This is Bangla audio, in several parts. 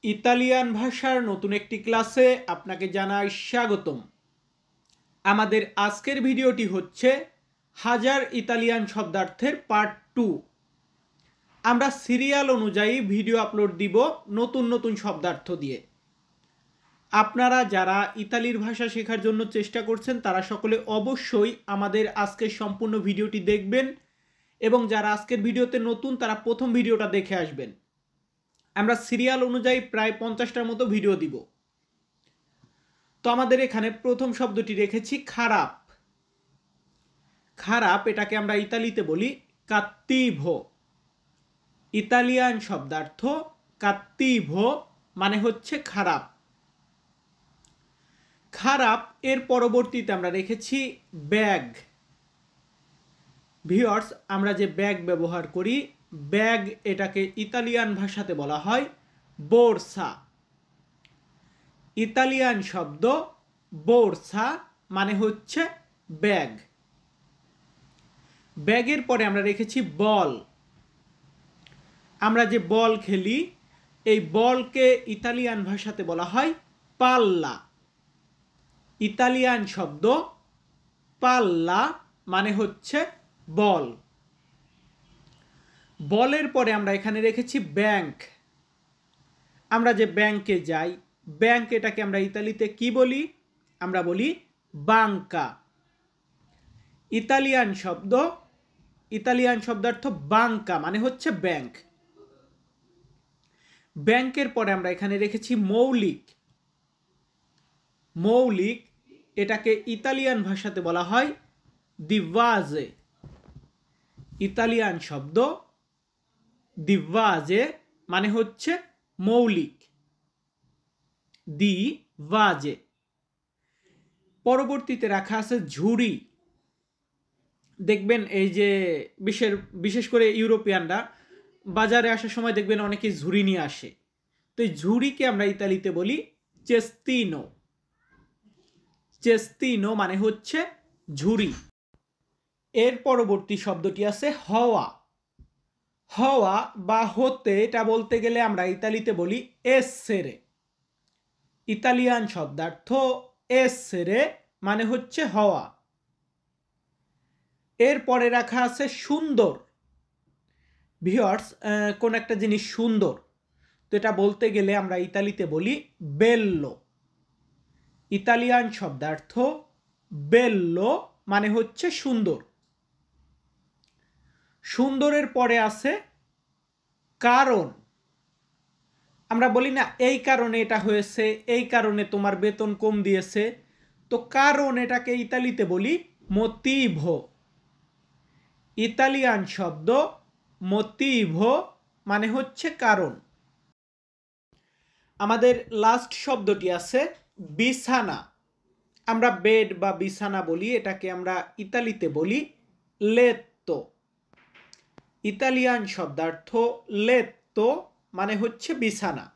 ইতালিয়ান ভাষার নতুন একটি ক্লাসে আপনাকে জানাই স্বাগতম। আমাদের আজকের ভিডিওটি হচ্ছে হাজার ইতালিয়ান শব্দার্থের পার্ট 2। আমরা সিরিয়াল অনুযায়ী ভিডিও আপলোড দিব নতুন নতুন শব্দার্থ দিয়ে। আপনারা যারা ইতালির ভাষা শেখার জন্য চেষ্টা করছেন তারা সকলে অবশ্যই আমাদের আজকের সম্পূর্ণ ভিডিওটি দেখবেন এবং যারা আজকের ভিডিওতে নতুন তারা প্রথম ভিডিওটা দেখে আসবেন। আমরা সিরিয়াল অনুযায়ী প্রায় 50টার মতো ভিডিও দিব। তো আমাদের এখানে প্রথম শব্দটি রেখেছি খারাপ। খারাপ এটাকে আমরা ইতালিতে বলি কাত্তিভো। ইতালিয়ান শব্দার্থ কাত্তিভো মানে হচ্ছে খারাপ। খারাপ এর পরবর্তীতে আমরা রেখেছি ব্যাগ। ভিউয়ার্স, আমরা যে ব্যাগ ব্যবহার করি, ব্যাগ এটাকে ইতালিয়ান ভাষাতে বলা হয় বোরসা। ইতালিয়ান শব্দ বোরসা মানে হচ্ছে ব্যাগ। ব্যাগের পরে আমরা রেখেছি বল। আমরা যে বল খেলি এই বলকে ইতালিয়ান ভাষাতে বলা হয় পাল্লা। ইতালিয়ান শব্দ পাল্লা মানে হচ্ছে বল। বলের পরে আমরা এখানে রেখেছি ব্যাংক। আমরা যে ব্যাংকে যাই, ব্যাংক এটাকে আমরা ইতালিতে কি বলি? আমরা বলি বাঙ্কা। ইতালিয়ান শব্দার্থ বাঙ্কা মানে হচ্ছে ব্যাংক। ব্যাংকের পরে আমরা এখানে রেখেছি মৌলিক। মৌলিক এটাকে ইতালিয়ান ভাষাতে বলা হয় দিভাজে। ইতালিয়ান শব্দ দিভাজে মানে হচ্ছে মৌলিক। দিভাজে। পরবর্তীতে রাখা আছে ঝুড়ি। দেখবেন এই যে বিশেষ করে ইউরোপিয়ানরা বাজারে আসার সময় দেখবেন অনেকে ঝুড়ি নিয়ে আসে। তো এই ঝুড়িকে আমরা ইতালিতে বলি চেস্তিনো। চেস্তিনো মানে হচ্ছে ঝুড়ি। এর পরবর্তী শব্দটি আছে হওয়া। হওয়া বা হতে এটা বলতে গেলে আমরা ইতালিতে বলি এসেরে। ইতালিয়ান শব্দার্থ এসেরে মানে হচ্ছে হওয়া। এর পরে রাখা আছে সুন্দর। ভিউয়ার্স, কোন একটা জিনিস সুন্দর, তো এটা বলতে গেলে আমরা ইতালিতে বলি বেল্লো। ইতালিয়ান শব্দার্থ বেল্লো মানে হচ্ছে সুন্দর। সুন্দরের পরে আছে কারণ। আমরা বলি না এই কারণে এটা হয়েছে, এই কারণে তোমার বেতন কম দিয়েছে, তো কারণ এটাকে ইতালিতে বলি মোতিভো। ইতালিয়ান শব্দ মোতিভো মানে হচ্ছে কারণ। আমাদের লাস্ট শব্দটি আছে বিছানা। আমরা বেড বা বিছানা বলি, এটাকে আমরা ইতালিতে বলি লেত্তো। ইতালিয়ান শব্দার্থ লেত্তো মানে হচ্ছে বিছানা।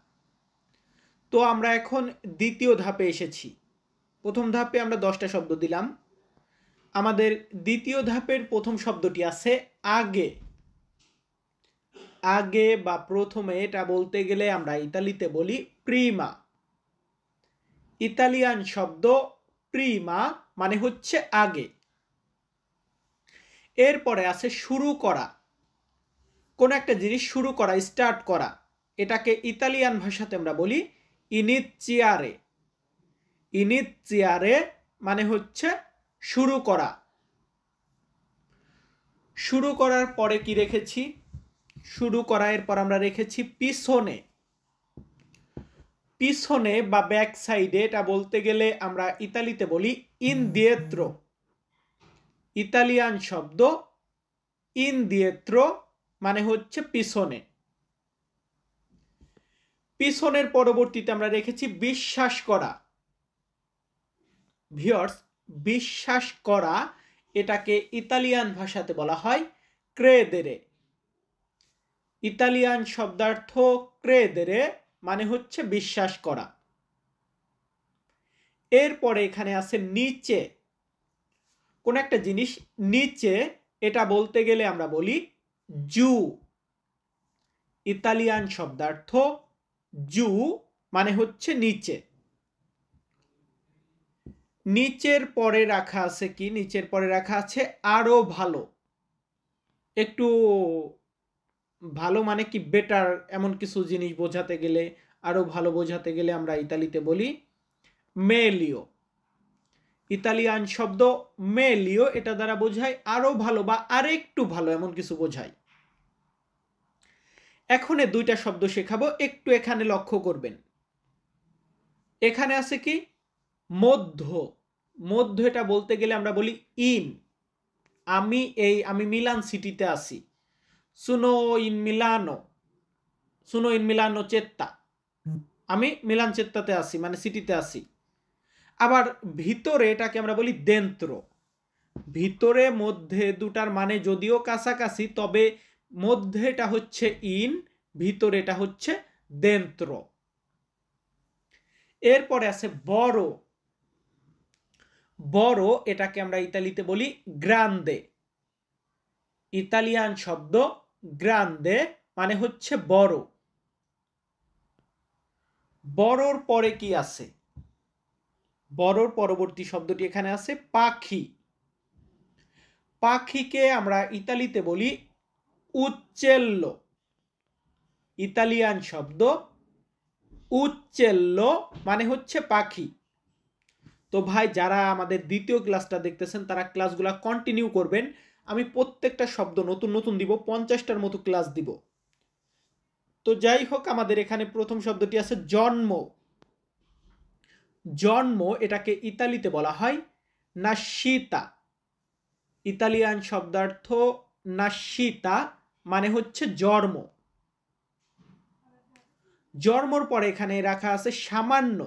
তো আমরা এখন দ্বিতীয় ধাপে এসেছি। প্রথম ধাপে আমরা 10টা শব্দ দিলাম। আমাদের দ্বিতীয় ধাপের প্রথম শব্দটি আছে আগে। আগে বা প্রথমে এটা বলতে গেলে আমরা ইতালিতে বলি প্রিমা। ইতালিয়ান শব্দ প্রিমা মানে হচ্ছে আগে। এরপরে আছে শুরু করা। কোন একটা জিনিস শুরু করা, স্টার্ট করা, এটাকে ইতালিয়ান ভাষাতে আমরা বলি ইনিচিয়ারে। ইনিচিয়ারে মানে হচ্ছে শুরু করা। শুরু করার পরে কি রেখেছি? শুরু করা এরপর আমরা রেখেছি পিছনে। পিছনে বা ব্যাক সাইডে এটা বলতে গেলে আমরা ইতালিতে বলি ইনদিয়েত্রো। ইতালিয়ান শব্দ ইনদিয়েত্রো মানে হচ্ছে পিছনে। পিছনের পরবর্তীতে আমরা রেখেছি বিশ্বাস করা। ভিউয়ার্স, বিশ্বাস করা এটাকে ইতালিয়ান ভাষাতে বলা হয় ক্রেদেরে। ইতালিয়ান শব্দার্থ ক্রেদেরে মানে হচ্ছে বিশ্বাস করা। এরপরে এখানে আছে নিচে। কোন একটা জিনিস নিচে এটা বলতে গেলে আমরা বলি জু। ইতালিয়ান শব্দার্থ জু মানে হচ্ছে নিচে। নিচের পরে রাখা আছে কি? নিচের পরে রাখা আছে আরো ভালো। একটু ভালো মানে কি বেটার, এমন কিছু জিনিস বোঝাতে গেলে, আরো ভালো বোঝাতে গেলে আমরা ইতালিতে বলি মেলিও। ইতালিয়ান শব্দ মেলিও, এটা দ্বারা বোঝায় আরো ভালো বা আরেকটু ভালো, এমন কিছু বোঝায়। এখন এই দুইটা শব্দ শেখাবো, একটু এখানে লক্ষ্য করবেন। এখানে আছে কি? মধ্য। মধ্য এটা বলতে গেলে আমরা বলি ইন। আমি মিলান সিটিতে আছি, সুনো ইন মিলানো, সুনো ইন মিলানো চেত্তা, আমি মিলান চেত্তাতে আছি মানে সিটিতে আছি। আবার ভিতরে এটাকে আমরা বলি দেন্ত্র। ভিতরে মধ্যে দুটার মানে যদিও কাছাকাছি, তবে মধ্যে এটা হচ্ছে ইন, ভিতরে এটা হচ্ছে দেন্ত্র। এরপরে আছে বড়। বড় এটাকে আমরা ইতালিতে বলি গ্রান্দে। ইতালিয়ান শব্দ গ্রান্দে মানে হচ্ছে বড়। বড়র পরে কি আছে? বড়র পরবর্তী শব্দটি এখানে আছে পাখি। পাখিকে আমরা ইতালিতে বলি উচ্চেল্লো। ইতালিয়ান শব্দ উচ্চেল্লো মানে হচ্ছে পাখি। তো ভাই, যারা আমাদের দ্বিতীয় ক্লাসটা দেখতেছেন তারা ক্লাসগুলা কন্টিনিউ করবেন। আমি প্রত্যেকটা শব্দ নতুন নতুন দিব, 50টার মতো ক্লাস দিব। তো যাই হোক, আমাদের এখানে প্রথম শব্দটি আছে জন্ম। জন্ম এটাকে ইতালিতে বলা হয় নাসিতা। ইতালিয়ান শব্দার্থ নাসিতা মানে হচ্ছে জন্ম। জন্মর পরে এখানে রাখা আছে সামান্য।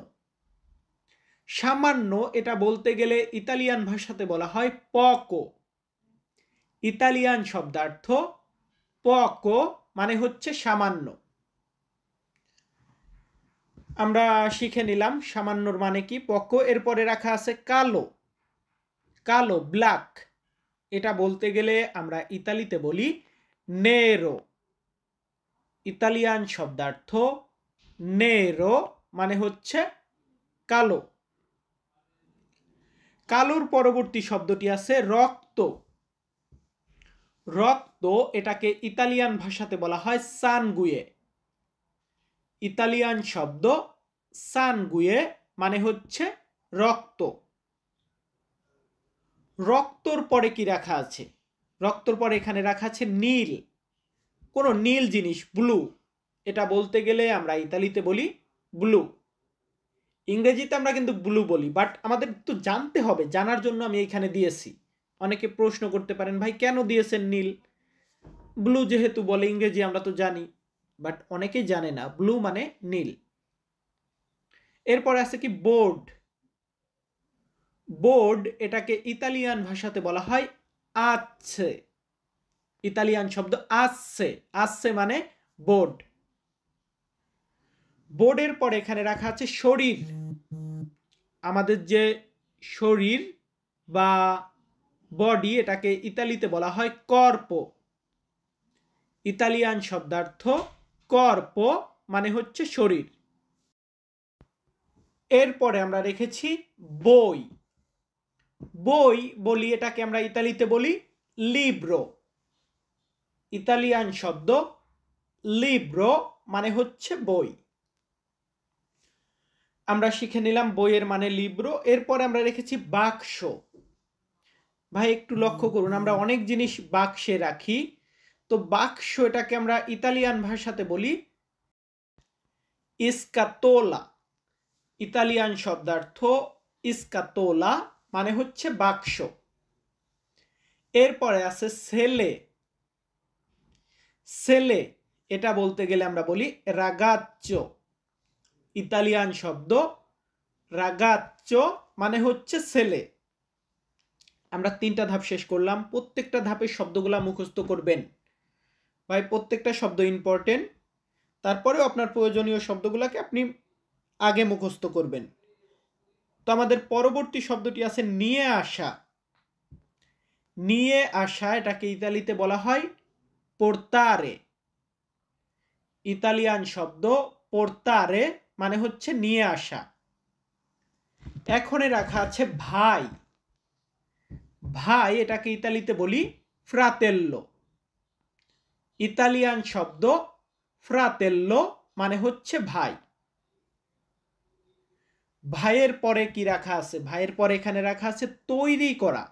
সামান্য এটা বলতে গেলে ইতালিয়ান ভাষাতে বলা হয় পকো। ইতালিয়ান শব্দার্থ পকো মানে হচ্ছে সামান্য। আমরা শিখে নিলাম সামান্যর মানে কি, পকো। এরপরে রাখা আছে কালো। কালো ব্ল্যাক, এটা বলতে গেলে আমরা ইতালিতে বলি নেরো। ইতালিয়ান শব্দার্থ নেরো মানে হচ্ছে কালো। কালোর পরবর্তী শব্দটি আছে রক্ত। রক্ত এটাকে ইতালিয়ান ভাষাতে বলা হয় সানগুয়ে। ইতালিয়ান শব্দ সানগুয়ে মানে হচ্ছে রক্ত। রক্তর পরে কি রাখা আছে? রক্তর পরে এখানে রাখা আছে নীল। কোন নীল জিনিস, ব্লু, এটা বলতে গেলে আমরা ইতালিতে বলি ব্লু। ইংরেজিতে আমরা কিন্তু ব্লু বলি, বাট আমাদের তো জানতে হবে, জানার জন্য আমি এখানে দিয়েছি। অনেকে প্রশ্ন করতে পারেন, ভাই কেন দিয়েছেন নীল? ব্লু যেহেতু বলে, ইংরেজি আমরা তো জানি, বাট অনেকেই জানে না ব্লু মানে নীল। এরপর আছে কি বোর্ড। বোর্ড এটাকে ইতালিয়ান ভাষাতে বলা হয় আছে। ইতালিয়ান শব্দ আছে। আছে মানে বোর্ড। বোর্ডের পরে এখানে রাখা আছে শরীর। আমাদের যে শরীর বা বডি, এটাকে ইতালিতে বলা হয় কর্পো। ইতালিয়ান শব্দার্থ কর্পো মানে হচ্ছে শরীর। এরপরে আমরা রেখেছি বই। বই বলি, এটাকে আমরা ইতালিতে বলি লিব্রো। ইতালিয়ান শব্দ লিব্রো মানে হচ্ছে বই। আমরা শিখে নিলাম বইয়ের মানে লিব্রো। এরপরে আমরা রেখেছি বাক্স। ভাই একটু লক্ষ্য করুন, আমরা অনেক জিনিস বাক্সে রাখি। তো বাক্স এটাকে আমরা ইতালিয়ান ভাষাতে বলি ইস্কাতোলা। ইতালিয়ান শব্দার্থ ইস্কাতোলা মানে হচ্ছে বাক্স। এরপরে আছে সেলে। সেলে এটা বলতে গেলে আমরা বলি রাগাচ্চো। ইতালিয়ান শব্দ রাগাচ্চো মানে হচ্ছে সেলে। আমরা 3টা ধাপ শেষ করলাম। প্রত্যেকটা ধাপের শব্দগুলা মুখস্থ করবেন ভাই, প্রত্যেকটা শব্দ ইম্পর্টেন্ট। তারপরেও আপনার প্রয়োজনীয় শব্দগুলোকে আপনি আগে মুখস্থ করবেন। তো আমাদের পরবর্তী শব্দটি আছে নিয়ে আসা। নিয়ে আসা এটাকে ইতালিতে বলা হয় পোর্তারে। ইতালিয়ান শব্দ portare মানে হচ্ছে নিয়ে আসা। এখনে রাখা আছে ভাই। ভাই এটাকে ইতালিতে বলি fratello। ইতালিয়ান শব্দ fratello মানে হচ্ছে ভাই। ভাইয়ের পরে কি রাখা আছে? ভাইয়ের পরে এখানে রাখা আছে তৈরি করা।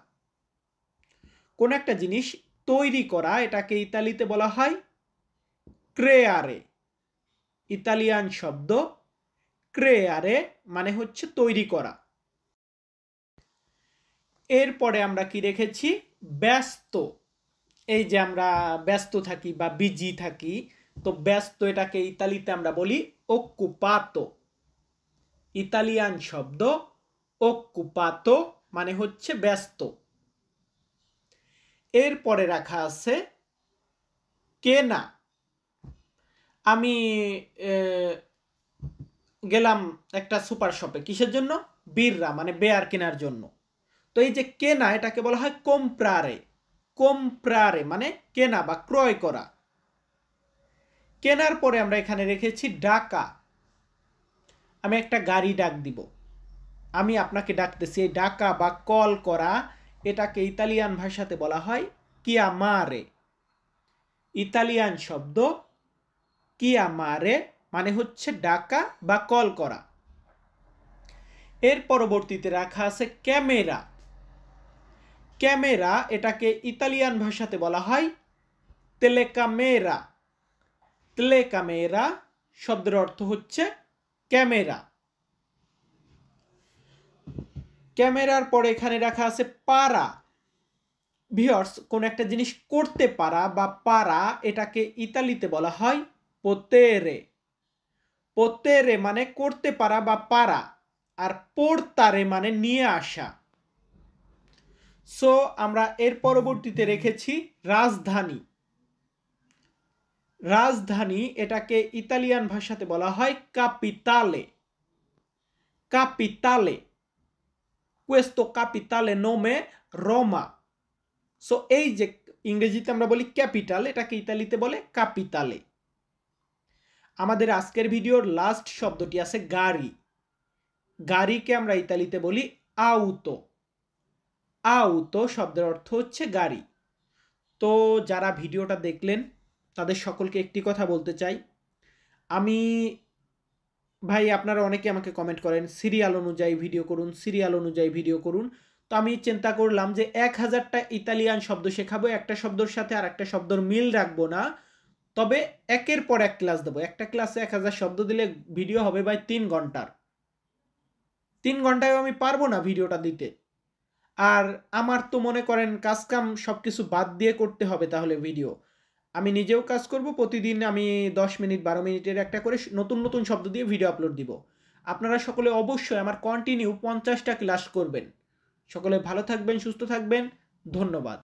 কোন একটা জিনিস তৈরি করা এটাকে ইতালিতে বলা হয় ক্রেয়ারে। ইতালিয়ান শব্দ ক্রেয়ারে মানে হচ্ছে তৈরি করা। এরপরে আমরা কি রেখেছি? ব্যস্ত। এই যে আমরা ব্যস্ত থাকি বা বিজি থাকি, তো ব্যস্ত এটাকে ইতালিতে আমরা বলি occupato। ইতালিয়ান শব্দ occupato মানে হচ্ছে ব্যস্ত। এরপরে রাখা আছে কেনা। আমি গেলাম একটা সুপার শপে, কিসের জন্য? বিররা মানে বেয়ার কেনার জন্য। তো এই যে কেনা এটাকে বলা হয় comprare। comprare মানে কেনা বা ক্রয় করা। কেনার পরে আমরা এখানে রেখেছি ডাকা। আমি একটা গাড়ি ডাক দিব, আমি আপনাকে ডাকতেছি। এই ডাকা বা কল করা এটাকে ইতালিয়ান ভাষাতে বলা হয় chiamare। ইতালিয়ান শব্দ chiamare মানে হচ্ছে ডাকা বা কল করা। এর পরবর্তীতে রাখা আছে ক্যামেরা। ক্যামেরা এটাকে ইতালিয়ান ভাষাতে বলা হয় তেলেকামেরা। তেলেকামেরা শব্দের অর্থ হচ্ছে ক্যামেরা। ক্যামেরার পরে এখানে রাখা আছে পারা। ভিউয়ার্স, কোন একটা জিনিস করতে পারা বা পারা এটাকে ইতালিতে বলা হয় পোতেরে। পোতেরে মানে করতে পারা বা পারা, আর পোর্তারে মানে নিয়ে আসা। সো আমরা এর পরবর্তীতে রেখেছি রাজধানী। রাজধানী এটাকে ইতালিয়ান ভাষাতে বলা হয় ক্যাপিটালে। ক্যাপিটালে। questo capitale nome Roma। So এই যে ইংরেজিতে আমরা বলি ক্যাপিটাল, এটাকে ইতালিতে বলে ক্যাপিটালে। আমাদের আজকের ভিডিওর লাস্ট শব্দটি আছে গাড়ি। গাড়িকে আমরা ইতালিতে বলি আউতো। আউতো শব্দের অর্থ হচ্ছে গাড়ি। তো যারা ভিডিওটা দেখলেন তাদের সকলকে একটি কথা বলতে চাই। আমি ভাই, আপনারা অনেকে আমাকে কমেন্ট করেন সিরিয়াল অনুযায়ী ভিডিও করুন, সিরিয়াল অনুযায়ী ভিডিও করুন। তো আমি চিন্তা করলাম যে 1000টা ইতালিয়ান শব্দ শেখাবো, একটা শব্দের সাথে আর একটা শব্দর মিল রাখবো না, তবে একের পর এক ক্লাস দেবো। একটা ক্লাসে 1000 শব্দ দিলে ভিডিও হবে ভাই 3 ঘন্টার। 3 ঘন্টায় আমি পারবো না ভিডিওটা দিতে। আর আমার তো মনে করেন কাজকাম সব কিছু বাদ দিয়ে করতে হবে তাহলে ভিডিও। আমি নিজেও কাজ করব, প্রতিদিন আমি 10 মিনিট 12 মিনিটের একটা করে নতুন নতুন শব্দ দিয়ে ভিডিও আপলোড দিব। আপনারা সকলে অবশ্যই আমার কন্টিনিউ 50টা ক্লাস করবেন। সকলে ভালো থাকবেন, সুস্থ থাকবেন। ধন্যবাদ।